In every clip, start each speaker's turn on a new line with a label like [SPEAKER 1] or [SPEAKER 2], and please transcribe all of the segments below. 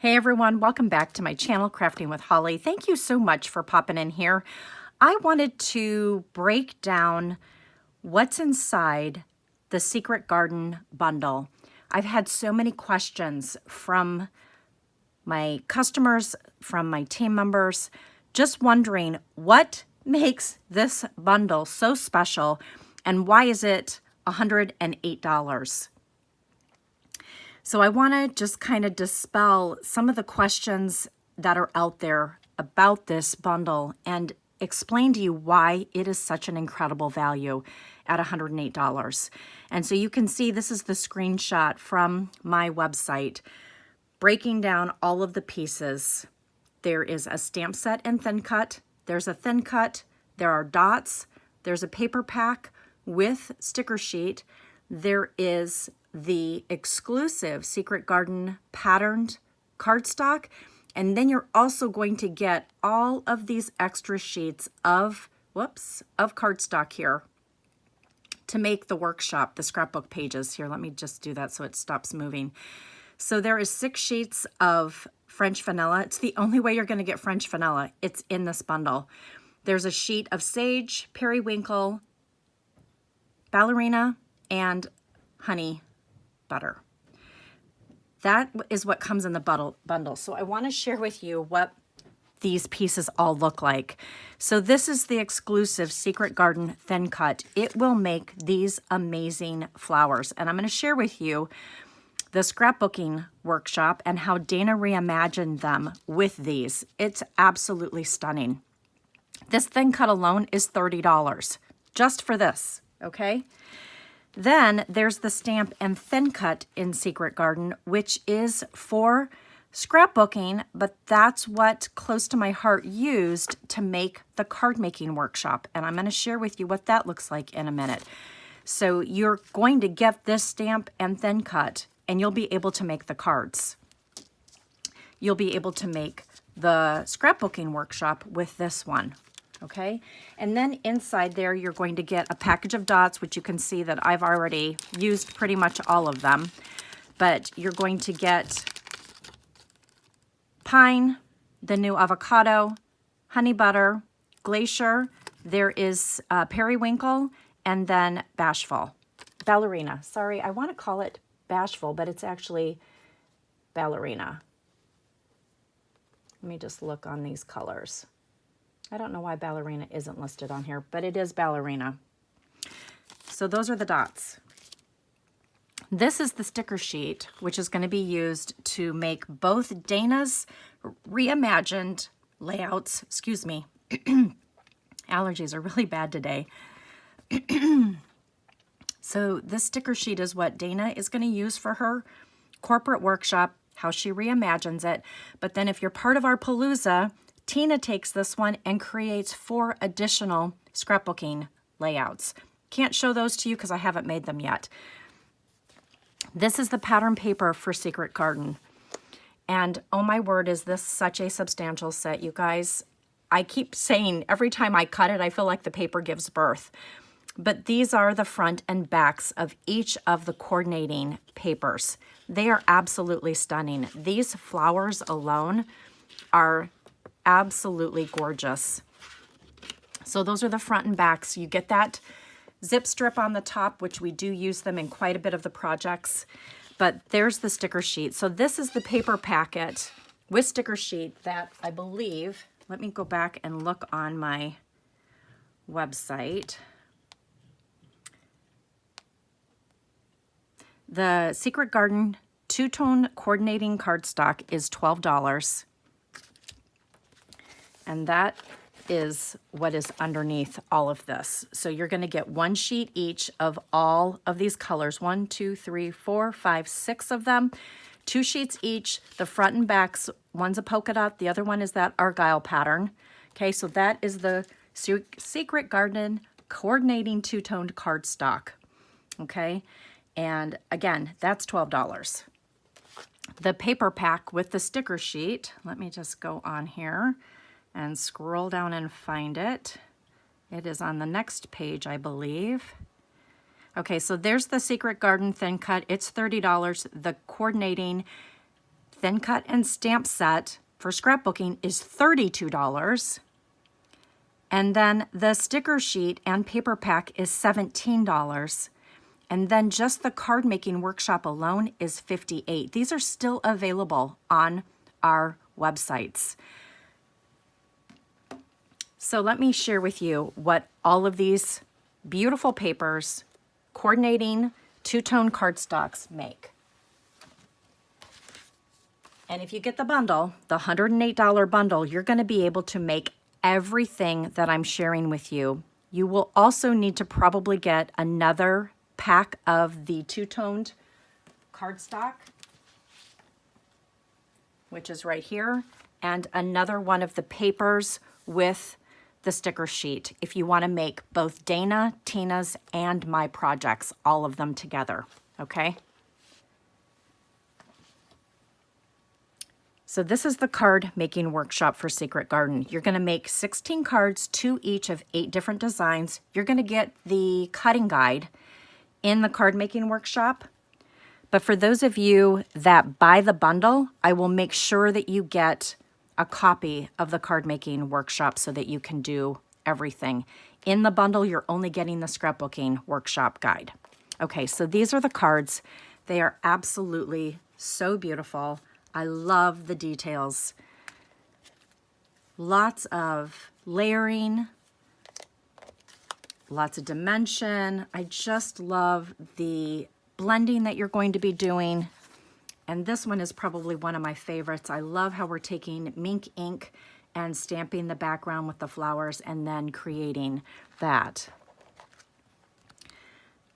[SPEAKER 1] Hey everyone, welcome back to my channel, Crafting with Holly. Thank you so much for popping in here. I wanted to break down what's inside the Secret Garden bundle. I've had so many questions from my customers, from my team members, just wondering what makes this bundle so special and why is it $108? So I want to just kind of dispel some of the questions that are out there about this bundle and explain to you why it is such an incredible value at $108. And so you can see this is the screenshot from my website breaking down all of the pieces. There is a stamp set and thin cut. There's a thin cut. There are dots. There's a paper pack with sticker sheet. There is the exclusive Secret Garden patterned cardstock, and then you're also going to get all of these extra sheets of cardstock here to make the workshop, the scrapbook pages. Here, let me just do that so it stops moving. So there is 6 sheets of French vanilla. It's the only way you're going to get French vanilla. It's in this bundle. There's a sheet of sage, periwinkle, ballerina, and honey butter. That is what comes in the bundle. So I want to share with you what these pieces all look like. So this is the exclusive Secret Garden thin cut. It will make these amazing flowers. And I'm going to share with you the scrapbooking workshop and how Dana reimagined them with these. It's absolutely stunning. This thin cut alone is $30 just for this, okay? Then there's the stamp and thin cut in Secret Garden, which is for scrapbooking, but that's what Close to My Heart used to make the card making workshop. And I'm going to share with you what that looks like in a minute. So you're going to get this stamp and thin cut, and you'll be able to make the cards. You'll be able to make the scrapbooking workshop with this one. Okay, and then inside there, you're going to get a package of dots, which you can see that I've already used pretty much all of them. But you're going to get pine, the new avocado, honey butter, glacier. There is periwinkle, and then ballerina. Sorry, I want to call it bashful, but it's actually ballerina. Let me just look on these colors. I don't know why ballerina isn't listed on here, but it is ballerina. So those are the dots. This is the sticker sheet, which is going to be used to make both Dana's reimagined layouts. Excuse me. Allergies are really bad today. So this sticker sheet is what Dana is going to use for her corporate workshop, how she reimagines it. But then if you're part of our Palooza, Tina takes this one and creates 4 additional scrapbooking layouts. Can't show those to you because I haven't made them yet. This is the pattern paper for Secret Garden. And oh my word, is this such a substantial set, you guys. I keep saying every time I cut it, I feel like the paper gives birth. But these are the front and backs of each of the coordinating papers. They are absolutely stunning. These flowers alone are absolutely gorgeous. So those are the front and backs. You get that zip strip on the top, which we do use them in quite a bit of the projects. But there's the sticker sheet. So this is the paper packet with sticker sheet that I believe, let me go back and look on my website. The Secret Garden two-tone coordinating cardstock is $12. And that is what is underneath all of this. So you're going to get 1 sheet each of all of these colors. 1, 2, 3, 4, 5, 6 of them. 2 sheets each. The front and backs, one's a polka dot, the other one is that argyle pattern. Okay, so that is the Secret Garden coordinating two-toned cardstock. Okay, and again, that's $12. The paper pack with the sticker sheet, let me just go on here and scroll down and find it. It is on the next page, I believe. Okay, so there's the Secret Garden thin cut. It's $30. The coordinating thin cut and stamp set for scrapbooking is $32. And then the sticker sheet and paper pack is $17. And then just the card making workshop alone is $58. These are still available on our websites. So let me share with you what all of these beautiful papers, coordinating two-tone cardstocks make. And if you get the bundle, the $108 bundle, you're going to be able to make everything that I'm sharing with you. You will also need to probably get another pack of the two-toned cardstock, which is right here, and another one of the papers with the sticker sheet if you want to make both Dana, Tina's, and my projects, all of them together, okay? So this is the card making workshop for Secret Garden. You're going to make 16 cards, 2 each of 8 different designs. You're going to get the cutting guide in the card making workshop. But for those of you that buy the bundle, I will make sure that you get a copy of the card making workshop so that you can do everything. In the bundle, you're only getting the scrapbooking workshop guide. Okay, so these are the cards. They are absolutely so beautiful. I love the details. Lots of layering, lots of dimension. I just love the blending that you're going to be doing. And this one is probably one of my favorites. I love how we're taking mink ink and stamping the background with the flowers and then creating that.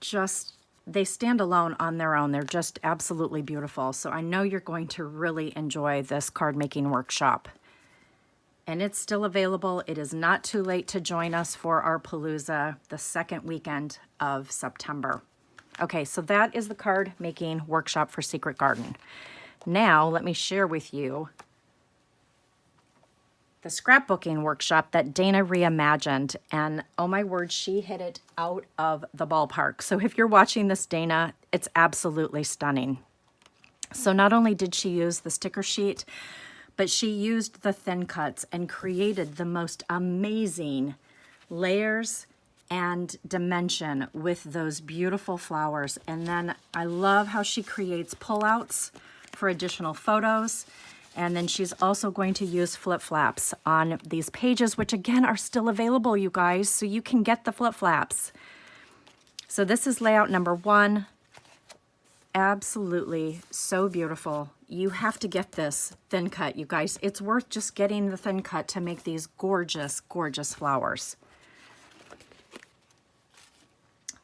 [SPEAKER 1] Just, they stand alone on their own. They're just absolutely beautiful. So I know you're going to really enjoy this card making workshop. And it's still available. It is not too late to join us for our Palooza the second weekend of September. Okay, so that is the card making workshop for Secret Garden. Now, let me share with you the scrapbooking workshop that Dana reimagined. And oh my word, she hit it out of the ballpark. So if you're watching this, Dana, it's absolutely stunning. So not only did she use the sticker sheet, but she used the thin cuts and created the most amazing layers and dimension with those beautiful flowers. And then I love how she creates pullouts for additional photos. And then she's also going to use flip-flaps on these pages, which again are still available, you guys, so you can get the flip-flaps. So this is layout number 1. Absolutely so beautiful. You have to get this thin cut, you guys. It's worth just getting the thin cut to make these gorgeous, gorgeous flowers.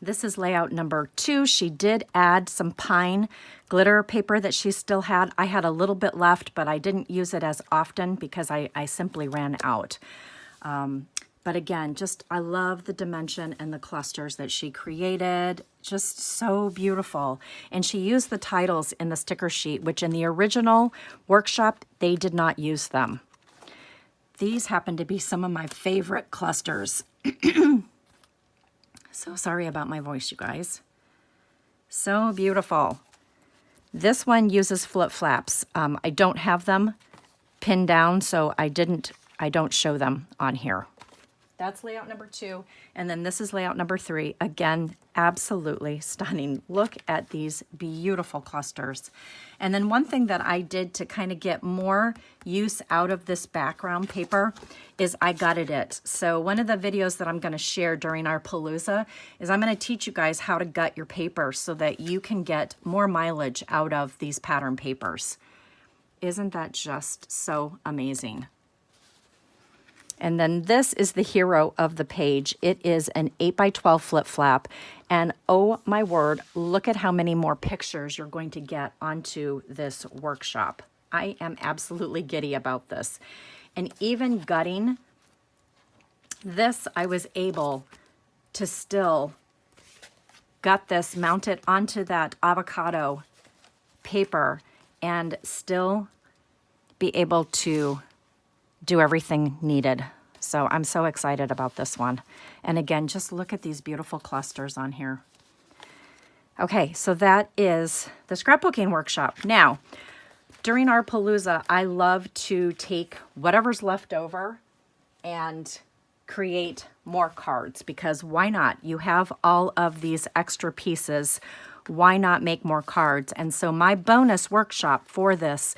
[SPEAKER 1] This is layout number 2. She did add some pine glitter paper that she still had. I had a little bit left, but I didn't use it as often because I simply ran out. But again, just I love the dimension and the clusters that she created. Just so beautiful. And she used the titles in the sticker sheet, which in the original workshop, they did not use them. These happen to be some of my favorite clusters. So sorry about my voice, you guys. So beautiful. This one uses flip-flaps. I don't have them pinned down, so I don't show them on here. That's layout number 2. And then this is layout number 3. Again, absolutely stunning. Look at these beautiful clusters. And then one thing that I did to kind of get more use out of this background paper is I gutted it. So one of the videos that I'm going to share during our Palooza is I'm going to teach you guys how to gut your paper so that you can get more mileage out of these pattern papers. Isn't that just so amazing? And then this is the hero of the page. It is an 8x12 flip flap. And oh my word, look at how many more pictures you're going to get onto this workshop. I am absolutely giddy about this. And even gutting this, I was able to still gut this, mount it onto that avocado paper, and still be able to do everything needed. So I'm so excited about this one. And again, just look at these beautiful clusters on here. Okay, so that is the scrapbooking workshop. Now, during our Palooza, I love to take whatever's left over and create more cards, because why not? You have all of these extra pieces. Why not make more cards? And so my bonus workshop for this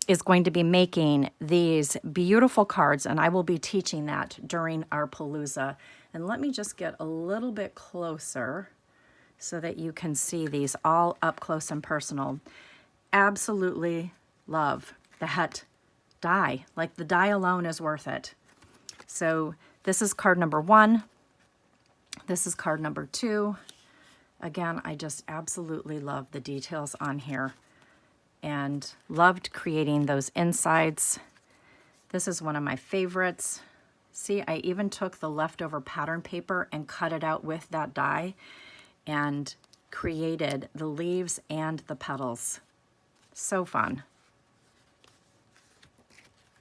[SPEAKER 1] is going to be making these beautiful cards, and I will be teaching that during our Palooza. And let me just get a little bit closer so that you can see these all up close and personal. Absolutely love that die. Like, the die alone is worth it. So this is card number 1. This is card number 2. Again, I just absolutely love the details on here and loved creating those insides. This is one of my favorites. See, I even took the leftover pattern paper and cut it out with that die and created the leaves and the petals. So fun.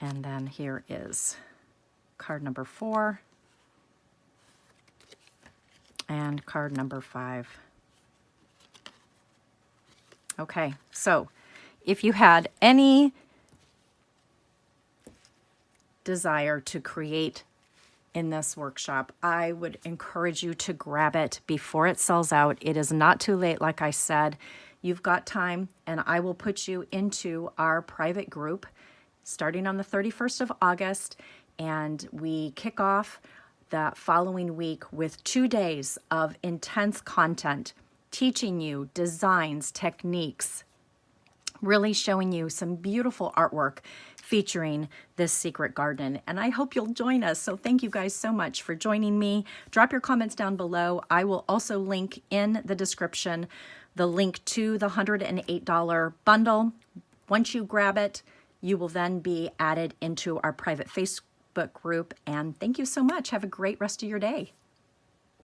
[SPEAKER 1] And then here is card number 4 and card number 5. Okay, so if you had any desire to create in this workshop, I would encourage you to grab it before it sells out. It is not too late, like I said. You've got time, and I will put you into our private group starting on the 31st of August, and we kick off the following week with 2 days of intense content, teaching you designs, techniques, really showing you some beautiful artwork featuring this secret garden. And I hope you'll join us. So thank you guys so much for joining me. Drop your comments down below. I will also link in the description the link to the $108 bundle. Once you grab it, you will then be added into our private Facebook group. And thank you so much. Have a great rest of your day.